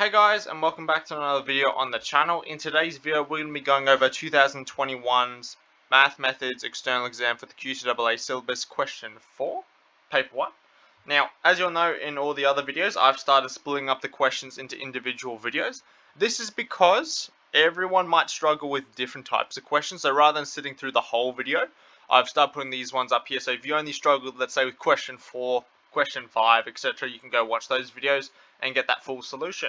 Hey guys, and welcome back to another video on the channel. In today's video, we're going to be going over 2021's Math Methods External Exam for the QCAA Syllabus Question 4, Paper 1. Now, as you'll know in all the other videos, I've started splitting up the questions into individual videos. This is because everyone might struggle with different types of questions, so rather than sitting through the whole video, I've started putting these ones up here. So if you only struggled, let's say with question 4, question 5, etc., you can go watch those videos and get that full solution.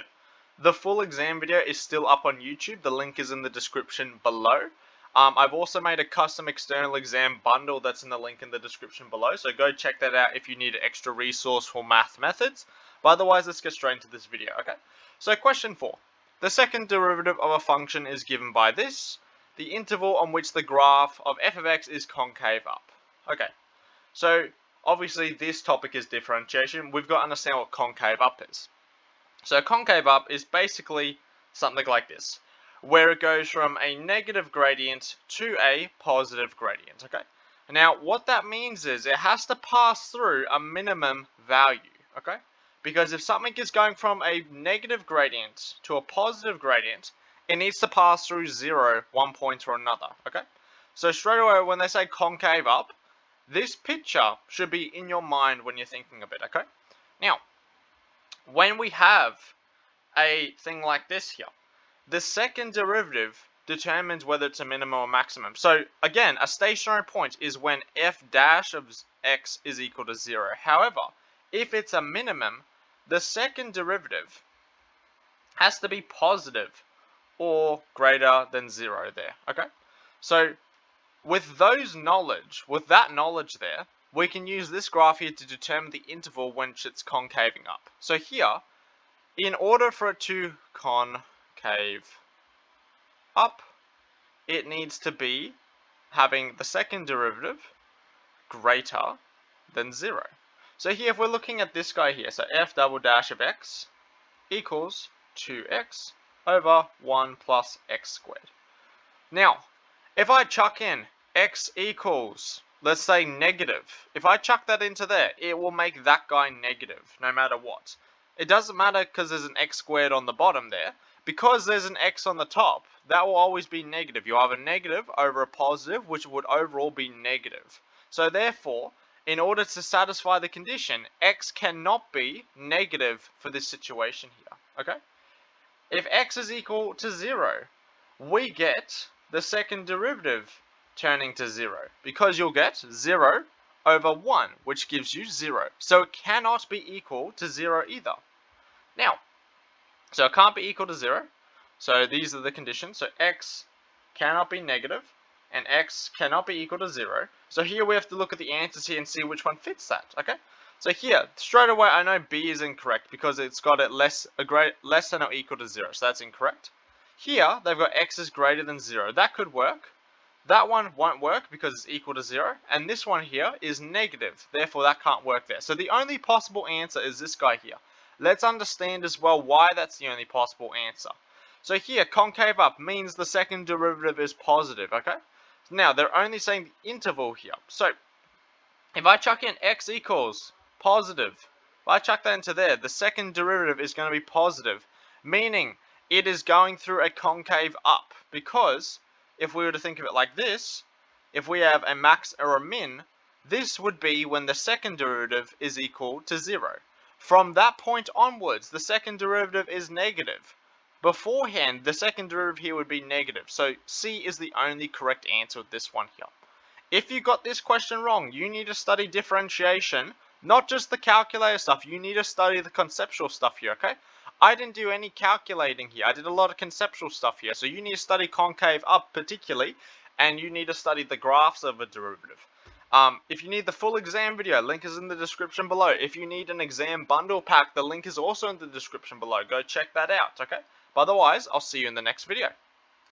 The full exam video is still up on YouTube. The link is in the description below. I've also made a custom external exam bundle that's in the link in the description below. So go check that out if you need an extra resource for math methods. But otherwise, let's get straight into this video, okay? So question 4. The second derivative of a function is given by this. The interval on which the graph of f of x is concave up. Okay, so obviously this topic is differentiation. We've got to understand what concave up is. So concave up is basically something like this, where it goes from a negative gradient to a positive gradient, okay? Now, what that means is it has to pass through a minimum value, okay? Because if something is going from a negative gradient to a positive gradient, it needs to pass through 0, one point or another, okay? So straight away, when they say concave up, this picture should be in your mind when you're thinking of it, okay? Now, when we have a thing like this here, the second derivative determines whether it's a minimum or maximum. So again, a stationary point is when f dash of x is equal to 0. However, if it's a minimum, the second derivative has to be positive or greater than 0 there, okay? So with that knowledge there, we can use this graph here to determine the interval when it's concaving up. So here, in order for it to concave up, it needs to be having the second derivative greater than 0. So here, if we're looking at this guy here, so f double dash of x equals 2x over 1 plus x squared. Now, if I chuck in x equals, let's say negative, if I chuck that into there, it will make that guy negative no matter what. It doesn't matter because there's an x squared on the bottom there. Because there's an x on the top, that will always be negative. You have a negative over a positive, which would overall be negative. So therefore, in order to satisfy the condition, x cannot be negative for this situation here, okay? If x is equal to 0, we get the second derivative turning to 0, because you'll get 0 over 1, which gives you 0. So it cannot be equal to 0 either. Now, so it can't be equal to 0. So these are the conditions. So x cannot be negative, and x cannot be equal to 0. So here we have to look at the answers here and see which one fits that, okay? So here, straight away, I know B is incorrect because it's got it less than or equal to 0. So that's incorrect. Here, they've got x is greater than 0. That could work. That one won't work because it's equal to 0, and this one here is negative, therefore that can't work there. So the only possible answer is this guy here. Let's understand as well why that's the only possible answer. So here, concave up means the second derivative is positive, okay? Now, they're only saying the interval here. So, if I chuck in x equals positive, if I chuck that into there, the second derivative is going to be positive, meaning it is going through a concave up, because if we were to think of it like this, if we have a max or a min, this would be when the second derivative is equal to 0. From that point onwards, the second derivative is negative. Beforehand, the second derivative here would be negative. So C is the only correct answer with this one here. If you got this question wrong, you need to study differentiation, not just the calculator stuff. You need to study the conceptual stuff here, okay? I didn't do any calculating here. I did a lot of conceptual stuff here. So you need to study concave up particularly, and you need to study the graphs of a derivative. If you need the full exam video, link is in the description below. If you need an exam bundle pack, the link is also in the description below. Go check that out, okay? But otherwise, I'll see you in the next video.